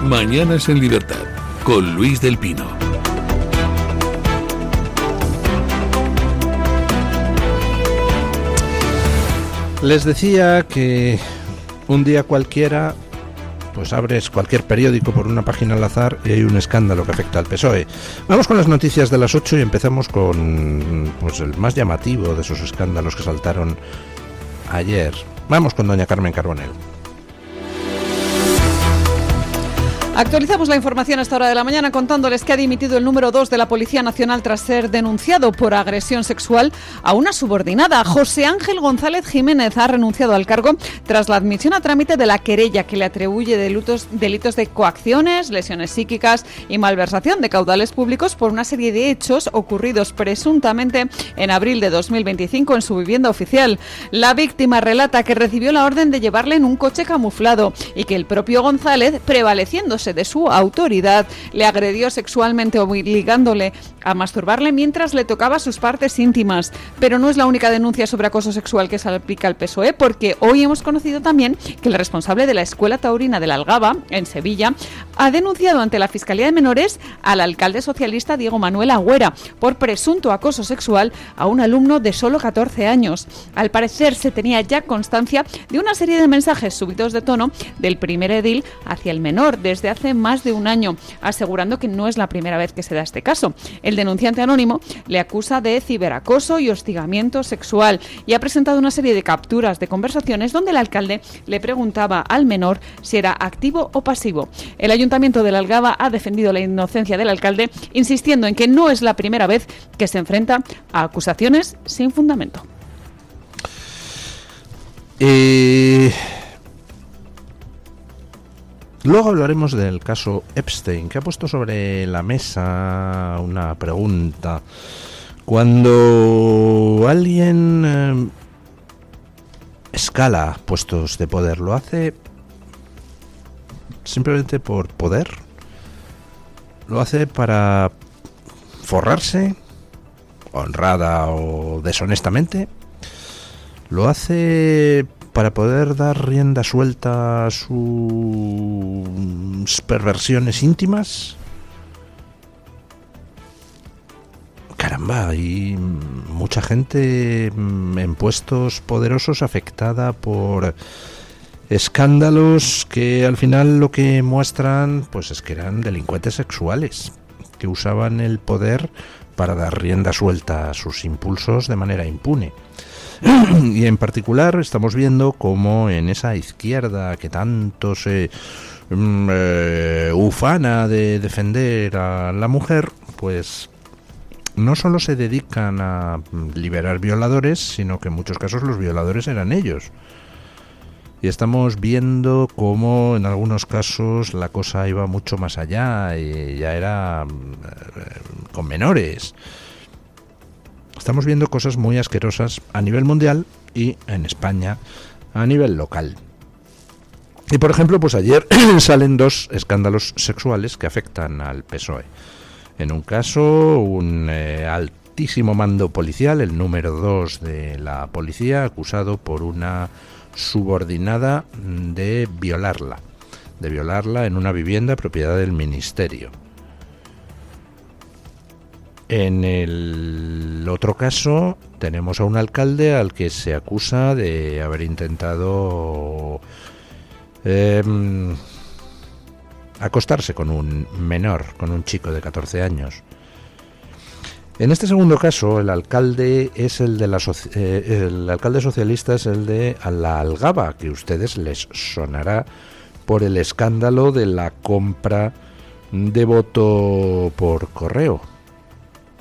Mañanas en Libertad, con Luis del Pino. Les decía que un día cualquiera, pues abres cualquier periódico por una página al azar y hay un escándalo que afecta al PSOE. Vamos con las noticias de las 8 y empezamos con el más llamativo de esos escándalos que saltaron ayer. Vamos con doña Carmen Carbonell. Actualizamos la información a esta hora de la mañana contándoles que ha dimitido el número 2 de la Policía Nacional tras ser denunciado por agresión sexual a una subordinada. José Ángel González Jiménez ha renunciado al cargo tras la admisión a trámite de la querella que le atribuye delitos de coacciones, lesiones psíquicas y malversación de caudales públicos por una serie de hechos ocurridos presuntamente en abril de 2025 en su vivienda oficial. La víctima relata que recibió la orden de llevarle en un coche camuflado y que el propio González, prevaleciéndose de su autoridad, le agredió sexualmente obligándole a masturbarle mientras le tocaba sus partes íntimas. Pero no es la única denuncia sobre acoso sexual que se aplica al PSOE, porque hoy hemos conocido también que el responsable de la Escuela Taurina de la Algaba, en Sevilla, ha denunciado ante la Fiscalía de Menores al alcalde socialista Diego Manuel Agüera por presunto acoso sexual a un alumno de solo 14 años. Al parecer se tenía ya constancia de una serie de mensajes subidos de tono del primer edil hacia el menor desde hace más de un año, asegurando que no es la primera vez que se da este caso. El denunciante anónimo le acusa de ciberacoso y hostigamiento sexual y ha presentado una serie de capturas de conversaciones donde el alcalde le preguntaba al menor si era activo o pasivo. El Ayuntamiento de la Algaba ha defendido la inocencia del alcalde, insistiendo en que no es la primera vez que se enfrenta a acusaciones sin fundamento. Luego hablaremos del caso Epstein, que ha puesto sobre la mesa una pregunta. Cuando alguien escala puestos de poder, ¿lo hace simplemente por poder? ¿Lo hace para forrarse, honrada o deshonestamente? ¿Lo hace para poder dar rienda suelta a sus perversiones íntimas? Caramba, hay mucha gente en puestos poderosos afectada por escándalos que al final lo que muestran pues es que eran delincuentes sexuales que usaban el poder para dar rienda suelta a sus impulsos de manera impune. Y en particular estamos viendo cómo en esa izquierda que tanto se ufana de defender a la mujer, pues no solo se dedican a liberar violadores, sino que en muchos casos los violadores eran ellos. Y estamos viendo cómo en algunos casos la cosa iba mucho más allá y ya era con menores. Estamos viendo cosas muy asquerosas a nivel mundial y en España a nivel local. Y por ejemplo, pues ayer salen 2 escándalos sexuales que afectan al PSOE. En un caso, un altísimo mando policial, el número 2 de la policía, acusado por una subordinada de violarla en una vivienda propiedad del ministerio. En el otro caso tenemos a un alcalde al que se acusa de haber intentado acostarse con un menor, con un chico de 14 años. En este segundo caso, el alcalde es el alcalde socialista es el de la Algaba, que a ustedes les sonará por el escándalo de la compra de voto por correo.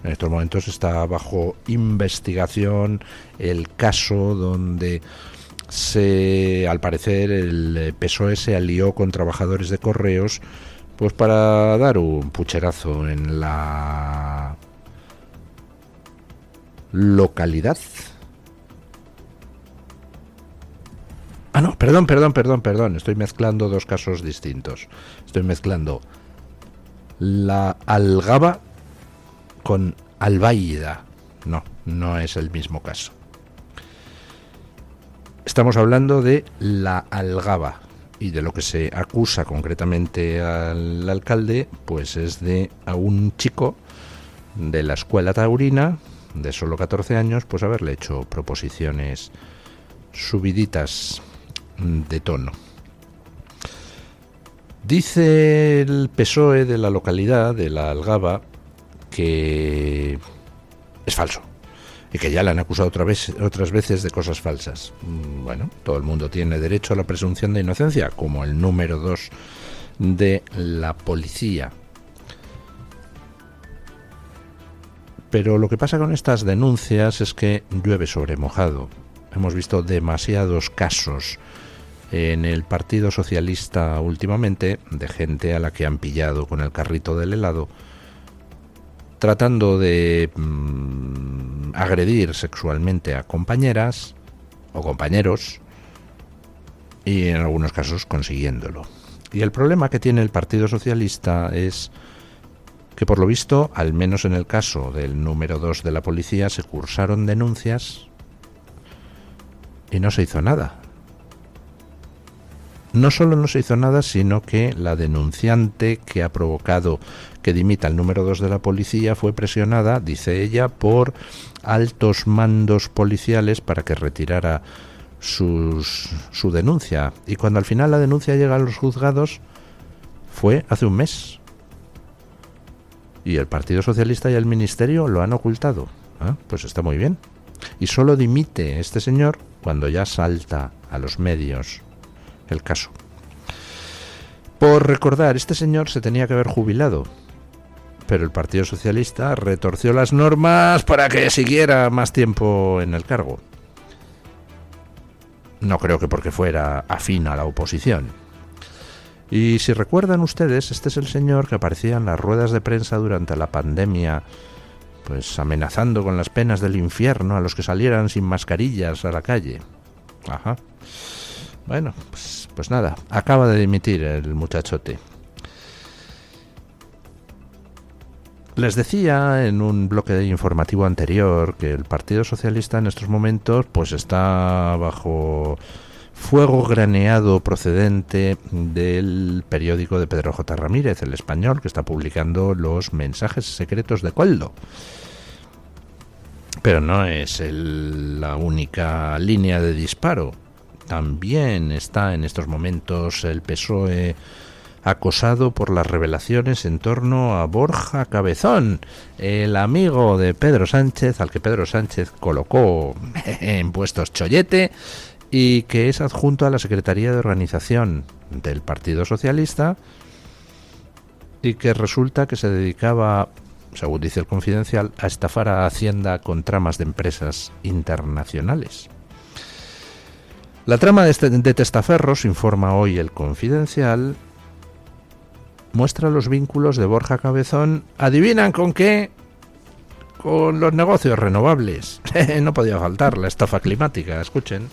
En estos momentos está bajo investigación el caso donde al parecer el PSOE se alió con trabajadores de correos pues para dar un pucherazo en la localidad. No, perdón, estoy mezclando 2 casos distintos. Estoy mezclando la Algaba con Albaida. No es el mismo caso. Estamos hablando de la Algaba Y de lo que se acusa concretamente al alcalde, pues es de a un chico de la escuela taurina, de solo 14 años, pues haberle hecho proposiciones subiditas de tono. Dice el PSOE de la localidad, de la Algaba, que es falso y que ya le han acusado otras veces de cosas falsas. Bueno, todo el mundo tiene derecho a la presunción de inocencia, como el número 2 de la policía. Pero lo que pasa con estas denuncias es que llueve sobre mojado. Hemos visto demasiados casos en el Partido Socialista últimamente de gente a la que han pillado con el carrito del helado tratando de agredir sexualmente a compañeras o compañeros y en algunos casos consiguiéndolo. Y el problema que tiene el Partido Socialista es que por lo visto, al menos en el caso del número 2 de la policía, se cursaron denuncias y no se hizo nada. No solo no se hizo nada, sino que la denunciante que ha provocado que dimita el número 2 de la policía fue presionada, dice ella, por altos mandos policiales para que retirara su denuncia. Y cuando al final la denuncia llega a los juzgados, fue hace un mes. Y el Partido Socialista y el Ministerio lo han ocultado. Pues está muy bien. Y solo dimite este señor cuando ya salta a los medios el caso. Por recordar, este señor se tenía que haber jubilado, pero el Partido Socialista retorció las normas para que siguiera más tiempo en el cargo. No creo que porque fuera afín a la oposición. Y si recuerdan ustedes, este es el señor que aparecía en las ruedas de prensa durante la pandemia, pues amenazando con las penas del infierno a los que salieran sin mascarillas a la calle. Ajá. Bueno, pues nada, acaba de dimitir el muchachote. Les decía en un bloque informativo anterior que el Partido Socialista en estos momentos pues está bajo fuego graneado procedente del periódico de Pedro J. Ramírez, El Español, que está publicando los mensajes secretos de Koldo. Pero no es la única línea de disparo. También está en estos momentos el PSOE acosado por las revelaciones en torno a Borja Cabezón, el amigo de Pedro Sánchez, al que Pedro Sánchez colocó en puestos chollete y que es adjunto a la Secretaría de Organización del Partido Socialista y que resulta que se dedicaba, según dice el Confidencial, a estafar a Hacienda con tramas de empresas internacionales. La trama de testaferros, informa hoy el Confidencial, muestra los vínculos de Borja Cabezón. ¿Adivinan con qué? Con los negocios renovables. No podía faltar la estafa climática, escuchen.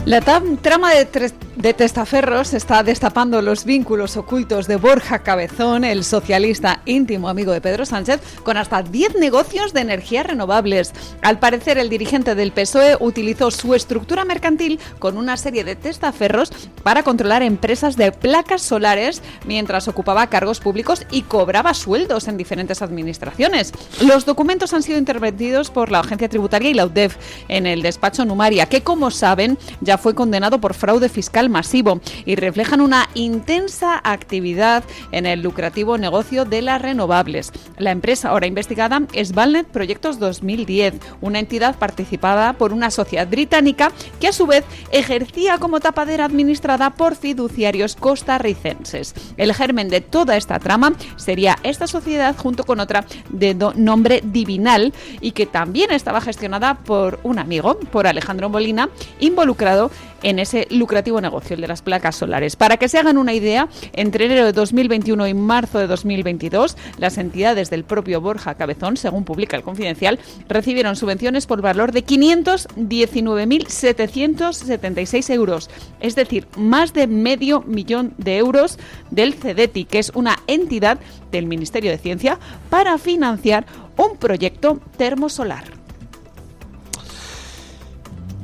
La trama de testaferros está destapando los vínculos ocultos de Borja Cabezón, el socialista íntimo amigo de Pedro Sánchez, con hasta 10 negocios de energías renovables. Al parecer, el dirigente del PSOE utilizó su estructura mercantil con una serie de testaferros para controlar empresas de placas solares mientras ocupaba cargos públicos y cobraba sueldos en diferentes administraciones. Los documentos han sido intervenidos por la Agencia Tributaria y la UDEF en el despacho Numaria, que, como saben, ya fue condenado por fraude fiscal masivo y reflejan una intensa actividad en el lucrativo negocio de las renovables. La empresa ahora investigada es Valnet Proyectos 2010, una entidad participada por una sociedad británica que a su vez ejercía como tapadera administrada por fiduciarios costarricenses. El germen de toda esta trama sería esta sociedad junto con otra de nombre Divinal y que también estaba gestionada por un amigo, por Alejandro Molina, involucrado en ese lucrativo negocio, el de las placas solares. Para que se hagan una idea, entre enero de 2021 y marzo de 2022, las entidades del propio Borja Cabezón, según publica el Confidencial, recibieron subvenciones por valor de 519.776 euros, es decir, más de $500.000 de euros del CEDETI, que es una entidad del Ministerio de Ciencia, para financiar un proyecto termosolar.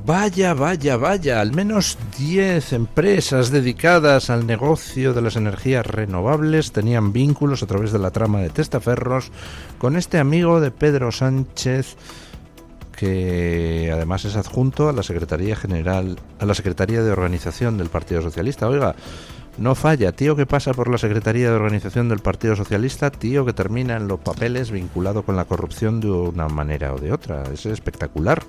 Vaya, al menos 10 empresas dedicadas al negocio de las energías renovables tenían vínculos a través de la trama de testaferros con este amigo de Pedro Sánchez, que además es adjunto a la Secretaría de Organización del Partido Socialista. Oiga, no falla, tío que pasa por la Secretaría de Organización del Partido Socialista, tío que termina en los papeles vinculado con la corrupción de una manera o de otra. Es espectacular.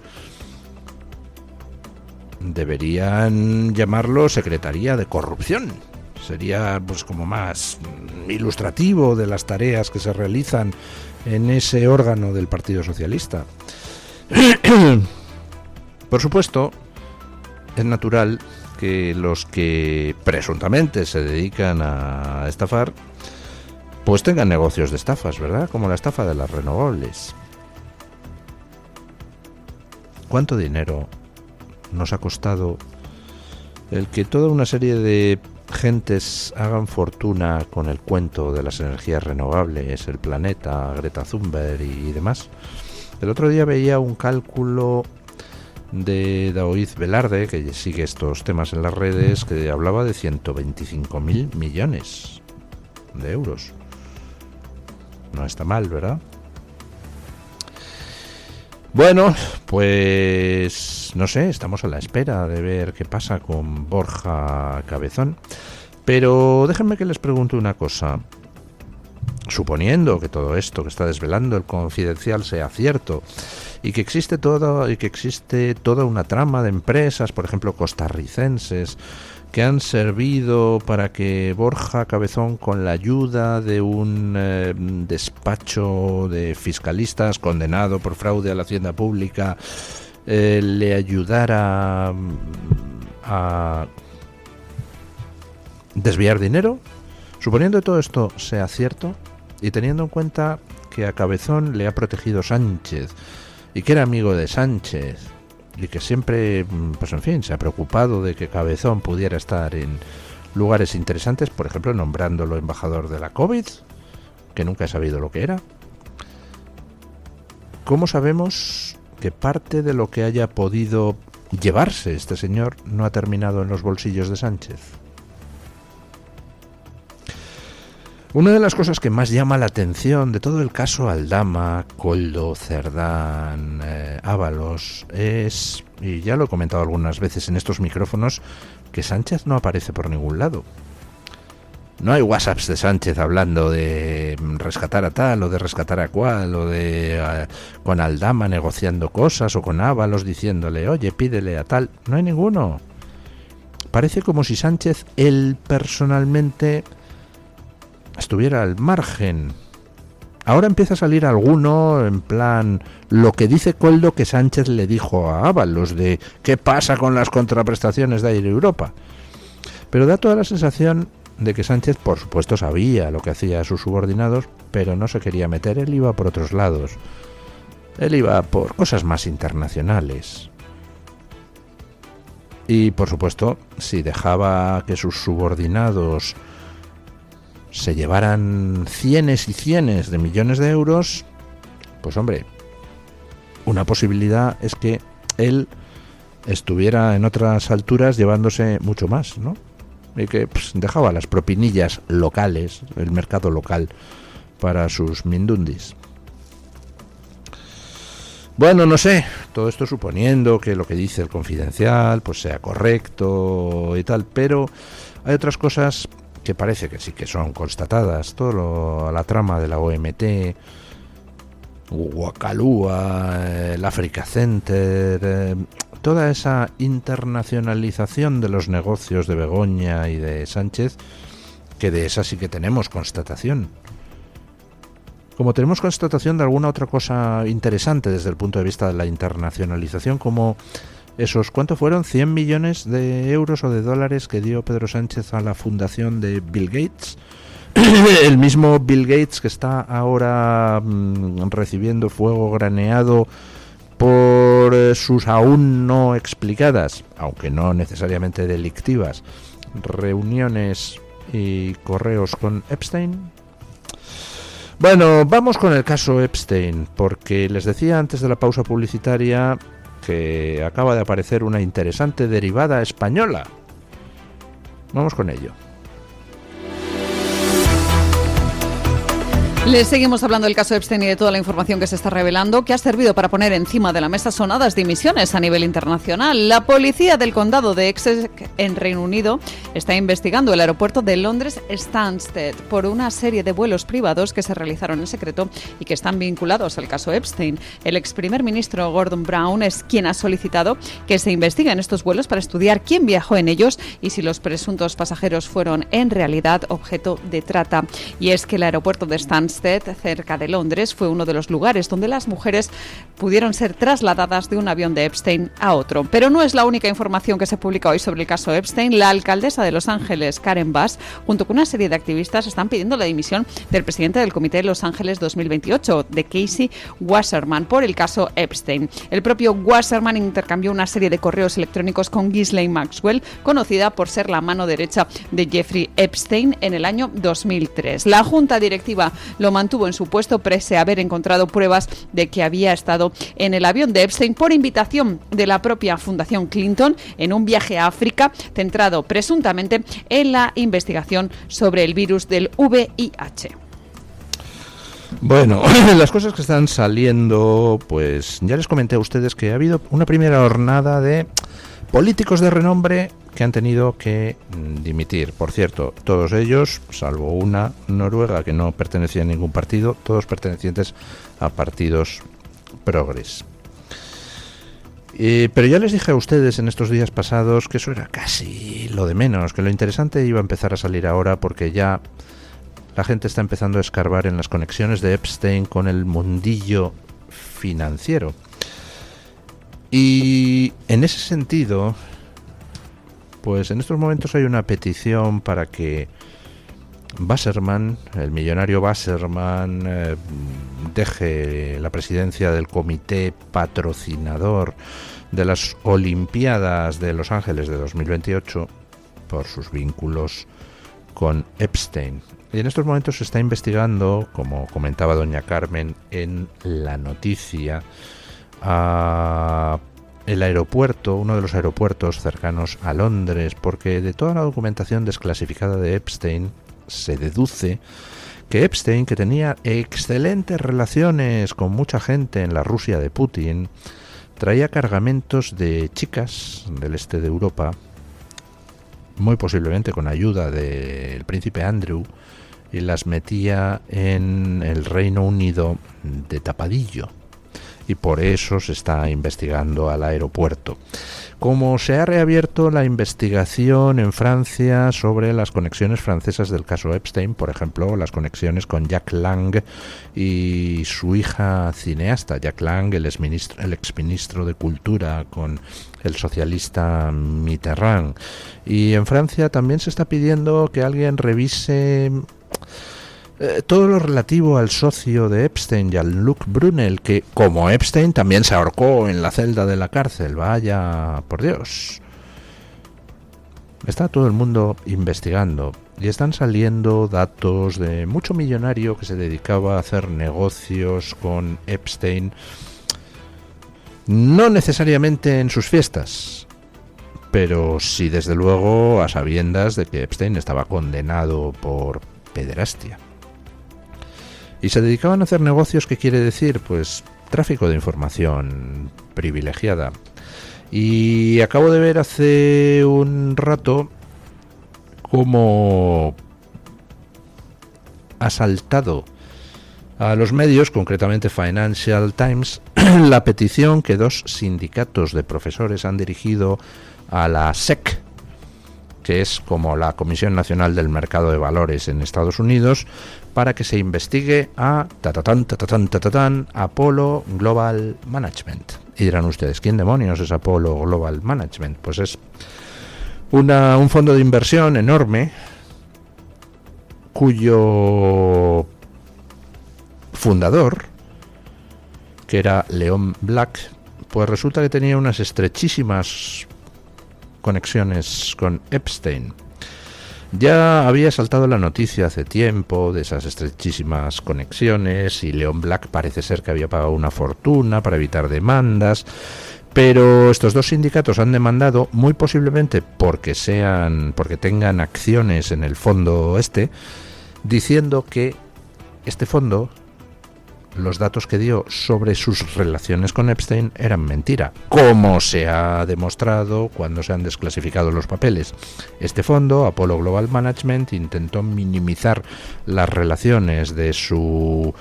Deberían llamarlo Secretaría de Corrupción. Sería pues como más ilustrativo de las tareas que se realizan en ese órgano del Partido Socialista. Por supuesto, es natural que los que presuntamente se dedican a estafar pues tengan negocios de estafas, ¿verdad? Como la estafa de las renovables. ¿Cuánto dinero nos ha costado el que toda una serie de gentes hagan fortuna con el cuento de las energías renovables, el planeta, Greta Thunberg y demás? El otro día veía un cálculo de Daoíz Velarde, que sigue estos temas en las redes, que hablaba de 125.000 millones de euros. No está mal, ¿verdad? Bueno, pues no sé, estamos a la espera de ver qué pasa con Borja Cabezón. Pero déjenme que les pregunte una cosa. Suponiendo que todo esto que está desvelando el Confidencial sea cierto y que existe toda una trama de empresas, por ejemplo costarricenses, que han servido para que Borja Cabezón, con la ayuda de un despacho de fiscalistas condenado por fraude a la hacienda pública, le ayudara a desviar dinero. Suponiendo que todo esto sea cierto y teniendo en cuenta que a Cabezón le ha protegido Sánchez y que era amigo de Sánchez y que siempre, pues en fin, se ha preocupado de que Cabezón pudiera estar en lugares interesantes, por ejemplo, nombrándolo embajador de la COVID, que nunca he sabido lo que era. ¿Cómo sabemos que parte de lo que haya podido llevarse este señor no ha terminado en los bolsillos de Sánchez? Una de las cosas que más llama la atención de todo el caso Aldama, Koldo, Cerdán, Ábalos es, y ya lo he comentado algunas veces en estos micrófonos, que Sánchez no aparece por ningún lado. No hay WhatsApps de Sánchez hablando de rescatar a tal o de rescatar a cual, o de con Aldama negociando cosas, o con Ábalos diciéndole, oye, pídele a tal. No hay ninguno. Parece como si Sánchez, él personalmente, estuviera al margen. Ahora empieza a salir alguno en plan lo que dice Koldo que Sánchez le dijo a Ábalos de qué pasa con las contraprestaciones de Air Europa. Pero da toda la sensación de que Sánchez, por supuesto, sabía lo que hacía a sus subordinados, pero no se quería meter. Él iba por otros lados. Él iba por cosas más internacionales. Y, por supuesto, si dejaba que sus subordinados se llevaran cienes y cienes de millones de euros, pues hombre, una posibilidad es que él estuviera en otras alturas llevándose mucho más, ¿no? Y que dejaba las propinillas locales, el mercado local, para sus mindundis. Bueno, no sé, todo esto suponiendo que lo que dice el Confidencial pues sea correcto y tal, pero hay otras cosas que parece que sí que son constatadas. La trama de la OMT, Guacalúa, el Africa Center, toda esa internacionalización de los negocios de Begoña y de Sánchez, que de esa sí que tenemos constatación. Como tenemos constatación de alguna otra cosa interesante desde el punto de vista de la internacionalización, como esos, ¿cuánto fueron? 100 millones de euros o de dólares que dio Pedro Sánchez a la fundación de Bill Gates. El mismo Bill Gates que está ahora recibiendo fuego graneado por sus aún no explicadas, aunque no necesariamente delictivas, reuniones y correos con Epstein. Bueno, vamos con el caso Epstein, porque les decía antes de la pausa publicitaria que acaba de aparecer una interesante derivada española. Vamos con ello. Les seguimos hablando del caso Epstein y de toda la información que se está revelando, que ha servido para poner encima de la mesa sonadas dimisiones a nivel internacional. La policía del condado de Essex, en Reino Unido, está investigando el aeropuerto de Londres Stansted por una serie de vuelos privados que se realizaron en secreto y que están vinculados al caso Epstein. El ex primer ministro Gordon Brown es quien ha solicitado que se investiguen estos vuelos para estudiar quién viajó en ellos y si los presuntos pasajeros fueron en realidad objeto de trata. Y es que el aeropuerto de Stansted, cerca de Londres, fue uno de los lugares donde las mujeres pudieron ser trasladadas de un avión de Epstein a otro. Pero no es la única información que se publica hoy sobre el caso Epstein. La alcaldesa de Los Ángeles, Karen Bass, junto con una serie de activistas, están pidiendo la dimisión del presidente del Comité de Los Ángeles 2028, de Casey Wasserman, por el caso Epstein. El propio Wasserman intercambió una serie de correos electrónicos con Ghislaine Maxwell, conocida por ser la mano derecha de Jeffrey Epstein, en el año 2003. La junta directiva lo mantuvo en su puesto pese a haber encontrado pruebas de que había estado en el avión de Epstein por invitación de la propia Fundación Clinton en un viaje a África centrado presuntamente en la investigación sobre el virus del VIH. Bueno, las cosas que están saliendo, pues ya les comenté a ustedes que ha habido una primera jornada de políticos de renombre que han tenido que dimitir. Por cierto, todos ellos, salvo una noruega que no pertenecía a ningún partido, todos pertenecientes a partidos progres. Pero ya les dije a ustedes en estos días pasados que eso era casi lo de menos, que lo interesante iba a empezar a salir ahora, porque ya la gente está empezando a escarbar en las conexiones de Epstein con el mundillo financiero. Y en ese sentido, pues en estos momentos hay una petición para que Wasserman, el millonario Wasserman, deje la presidencia del comité patrocinador de las Olimpiadas de Los Ángeles de 2028 por sus vínculos con Epstein. Y en estos momentos se está investigando, como comentaba doña Carmen en la noticia, a el aeropuerto, uno de los aeropuertos cercanos a Londres, porque de toda la documentación desclasificada de Epstein se deduce que Epstein, que tenía excelentes relaciones con mucha gente en la Rusia de Putin, traía cargamentos de chicas del este de Europa, muy posiblemente con ayuda del príncipe Andrew, y las metía en el Reino Unido de tapadillo. Y por eso se está investigando al aeropuerto. Como se ha reabierto la investigación en Francia sobre las conexiones francesas del caso Epstein, por ejemplo, las conexiones con Jack Lang y su hija cineasta, Jack Lang, el exministro de Cultura con el socialista Mitterrand. Y en Francia también se está pidiendo que alguien revise todo lo relativo al socio de Epstein, Jean-Luc Brunel, que como Epstein también se ahorcó en la celda de la cárcel. Vaya, por Dios. Está todo el mundo investigando y están saliendo datos de mucho millonario que se dedicaba a hacer negocios con Epstein, no necesariamente en sus fiestas, pero sí desde luego a sabiendas de que Epstein estaba condenado por pederastia. Y se dedicaban a hacer negocios, ¿qué quiere decir? Pues tráfico de información privilegiada. Y acabo de ver hace un rato cómo ha saltado a los medios, concretamente Financial Times, la petición que dos sindicatos de profesores han dirigido a la SEC, que es como la Comisión Nacional del Mercado de Valores en Estados Unidos, para que se investigue a Apollo Global Management. Y dirán ustedes, ¿quién demonios es Apollo Global Management? Pues es un fondo de inversión enorme cuyo fundador, que era Leon Black, pues resulta que tenía unas estrechísimas conexiones con Epstein. Ya había saltado la noticia hace tiempo de esas estrechísimas conexiones y Leon Black parece ser que había pagado una fortuna para evitar demandas, Pero estos dos sindicatos han demandado, muy posiblemente porque tengan acciones en el fondo diciendo que este fondo, los datos que dio sobre sus relaciones con Epstein eran mentira, como se ha demostrado cuando se han desclasificado los papeles. Este fondo, Apollo Global Management, intentó minimizar las relaciones de su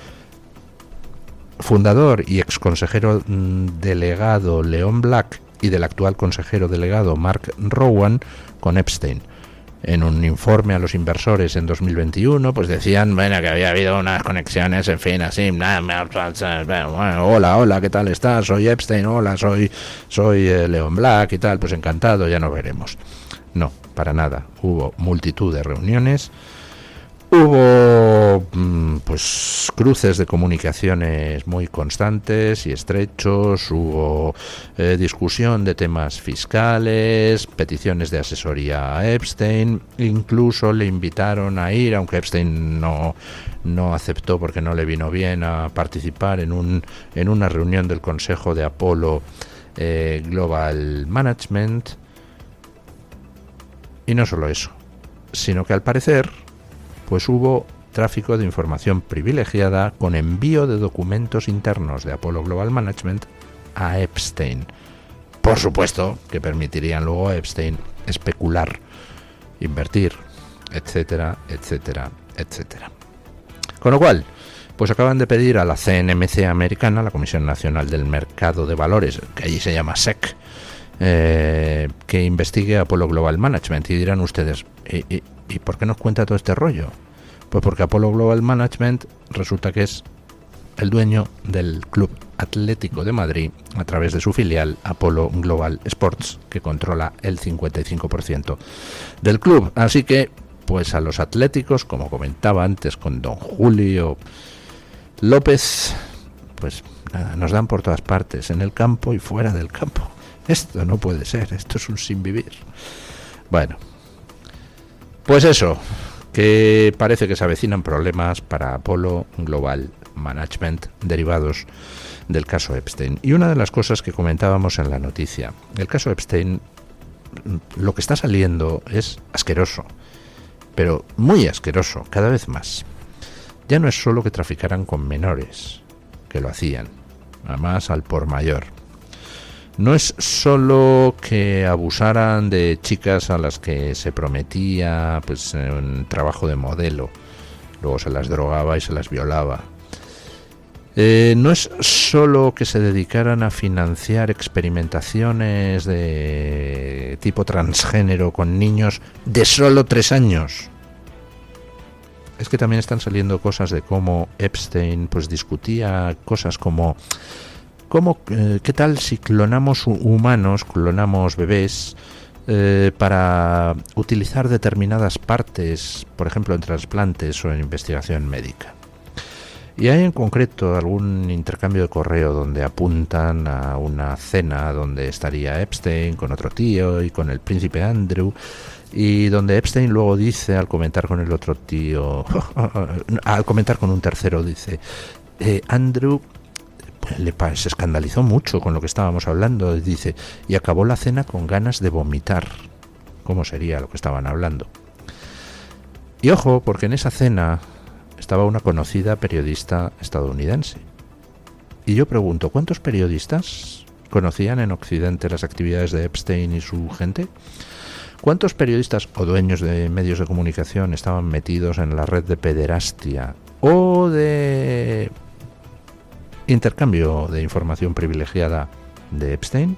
fundador y ex consejero delegado Leon Black y del actual consejero delegado Mark Rowan con Epstein. En un informe a los inversores en 2021, pues decían, bueno, que había habido unas conexiones, en fin, así, hola, ¿qué tal estás? Soy Epstein, hola, soy Leon Black y tal, pues encantado, ya nos veremos. No, para nada. Hubo multitud de reuniones. Hubo pues cruces de comunicaciones muy constantes y estrechos, hubo discusión de temas fiscales, peticiones de asesoría a Epstein, incluso le invitaron a ir, aunque Epstein no aceptó porque no le vino bien, a participar en una reunión del Consejo de Apollo Global Management. Y no solo eso, sino que al parecer pues hubo tráfico de información privilegiada con envío de documentos internos de Apollo Global Management a Epstein. Por supuesto que permitirían luego a Epstein especular, invertir, etcétera, etcétera, etcétera. Con lo cual, pues acaban de pedir a la CNMC americana, la Comisión Nacional del Mercado de Valores, que allí se llama SEC, que investigue a Apollo Global Management. Y dirán ustedes, ¿y por qué nos cuenta todo este rollo? Pues porque Apollo Global Management resulta que es el dueño del Club Atlético de Madrid a través de su filial Apollo Global Sports, que controla el 55% del club. Así que, pues a los atléticos, como comentaba antes con don Julio López, pues nada, nos dan por todas partes, en el campo y fuera del campo. Esto no puede ser, esto es un sinvivir. Bueno, pues eso, que parece que se avecinan problemas para Apollo Global Management derivados del caso Epstein. Y una de las cosas que comentábamos en la noticia, el caso Epstein, lo que está saliendo es asqueroso, pero muy asqueroso, cada vez más. Ya no es solo que traficaran con menores, que lo hacían, además al por mayor. No es solo que abusaran de chicas a las que se prometía pues un trabajo de modelo, luego se las drogaba y se las violaba. No es solo que se dedicaran a financiar experimentaciones de tipo transgénero con niños de solo 3 años. Es que también están saliendo cosas de cómo Epstein pues discutía cosas como ¿qué tal si clonamos humanos, clonamos bebés para utilizar determinadas partes, por ejemplo en trasplantes o en investigación médica? Y hay en concreto algún intercambio de correo donde apuntan a una cena donde estaría Epstein con otro tío y con el príncipe Andrew, y donde Epstein luego dice, al comentar con el otro tío, al comentar con un tercero, dice, Andrew se escandalizó mucho con lo que estábamos hablando, dice, y acabó la cena con ganas de vomitar. ¿Cómo sería lo que estaban hablando? Y ojo, porque en esa cena estaba una conocida periodista estadounidense. Y yo pregunto, ¿cuántos periodistas conocían en Occidente las actividades de Epstein y su gente? ¿Cuántos periodistas o dueños de medios de comunicación estaban metidos en la red de pederastia o de intercambio de información privilegiada de Epstein?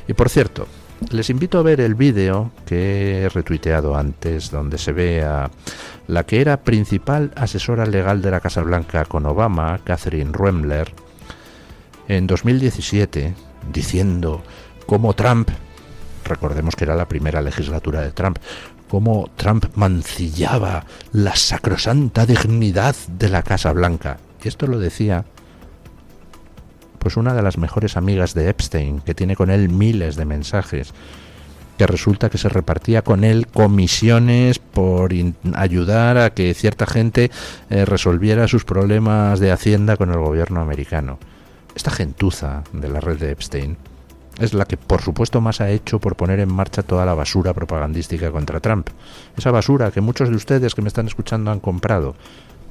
Y por cierto, les invito a ver el vídeo que he retuiteado antes, donde se ve a la que era principal asesora legal de la Casa Blanca con Obama, Catherine Ruemmler, en 2017, diciendo cómo Trump, recordemos que era la primera legislatura de Trump, cómo Trump mancillaba la sacrosanta dignidad de la Casa Blanca. Y esto lo decía pues una de las mejores amigas de Epstein, que tiene con él miles de mensajes, que resulta que se repartía con él comisiones por ayudar a que cierta gente resolviera sus problemas de hacienda con el gobierno americano. Esta gentuza de la red de Epstein es la que por supuesto más ha hecho por poner en marcha toda la basura propagandística contra Trump. Esa basura que muchos de ustedes que me están escuchando han comprado,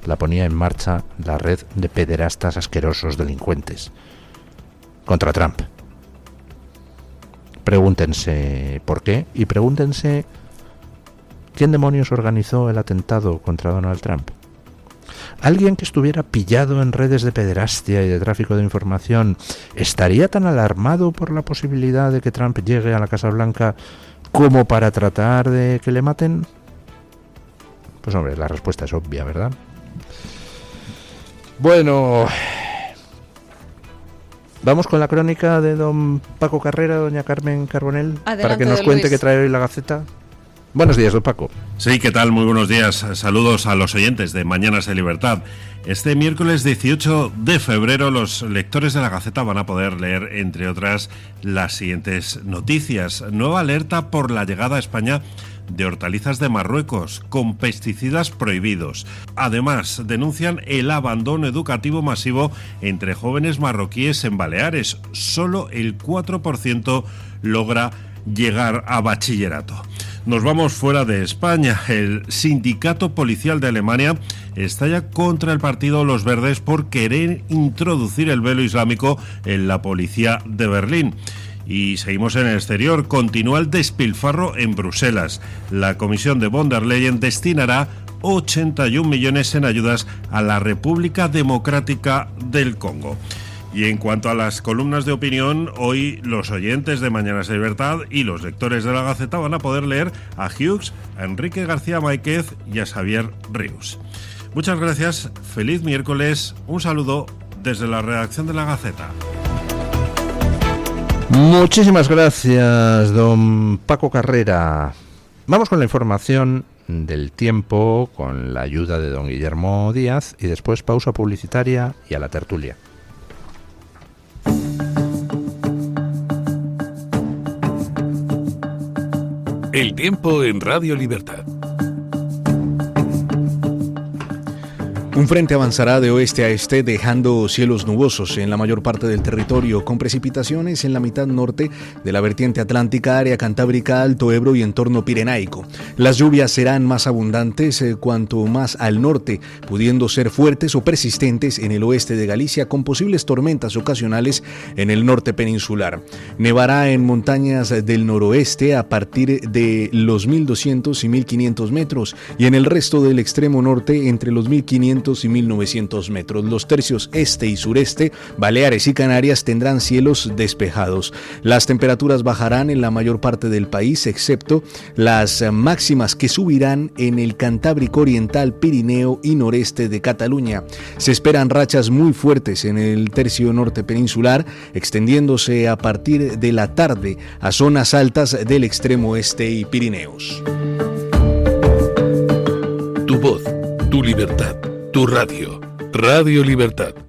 la ponía en marcha la red de pederastas asquerosos delincuentes contra Trump. Pregúntense por qué y pregúntense quién demonios organizó el atentado contra Donald Trump. ¿Alguien que estuviera pillado en redes de pederastia y de tráfico de información estaría tan alarmado por la posibilidad de que Trump llegue a la Casa Blanca como para tratar de que le maten? Pues hombre, la respuesta es obvia, ¿verdad? Bueno, vamos con la crónica de don Paco Carrera, doña Carmen Carbonell, Adelante, para que nos cuente Luis. qué trae hoy la Gaceta. Buenos días, don Paco. Sí, ¿qué tal? Muy buenos días. Saludos a los oyentes de Mañanas de Libertad. Este miércoles 18 de febrero los lectores de la Gaceta van a poder leer, entre otras, las siguientes noticias. Nueva alerta por la llegada a España de hortalizas de Marruecos con pesticidas prohibidos. Además, denuncian el abandono educativo masivo entre jóvenes marroquíes en Baleares. Solo el 4% logra llegar a bachillerato. Nos vamos fuera de España. El sindicato policial de Alemania estalla contra el partido Los Verdes por querer introducir el velo islámico en la policía de Berlín. Y seguimos en el exterior. Continúa el despilfarro en Bruselas. La Comisión de von der Leyen destinará 81 millones en ayudas a la República Democrática del Congo. Y en cuanto a las columnas de opinión, hoy los oyentes de Mañanas de Libertad y los lectores de la Gaceta van a poder leer a Hughes, a Enrique García Máquez y a Xavier Ríos. Muchas gracias, feliz miércoles, un saludo desde la redacción de la Gaceta. Muchísimas gracias, don Paco Carrera. Vamos con la información del tiempo, con la ayuda de don Guillermo Díaz, y después pausa publicitaria y a la tertulia. El tiempo en Radio Libertad. Un frente avanzará de oeste a este dejando cielos nubosos en la mayor parte del territorio, con precipitaciones en la mitad norte de la vertiente atlántica, área cantábrica, Alto Ebro y entorno pirenaico. Las lluvias serán más abundantes cuanto más al norte, pudiendo ser fuertes o persistentes en el oeste de Galicia, con posibles tormentas ocasionales en el norte peninsular. Nevará en montañas del noroeste a partir de los 1200 y 1500 metros y en el resto del extremo norte entre los 1500 y 1900 metros. Los tercios este y sureste, Baleares y Canarias tendrán cielos despejados. Las temperaturas bajarán en la mayor parte del país, excepto las máximas que subirán en el Cantábrico Oriental, Pirineo y noreste de Cataluña. Se esperan rachas muy fuertes en el tercio norte peninsular, extendiéndose a partir de la tarde a zonas altas del extremo este y Pirineos. Tu voz, tu libertad, tu radio. Radio Libertad.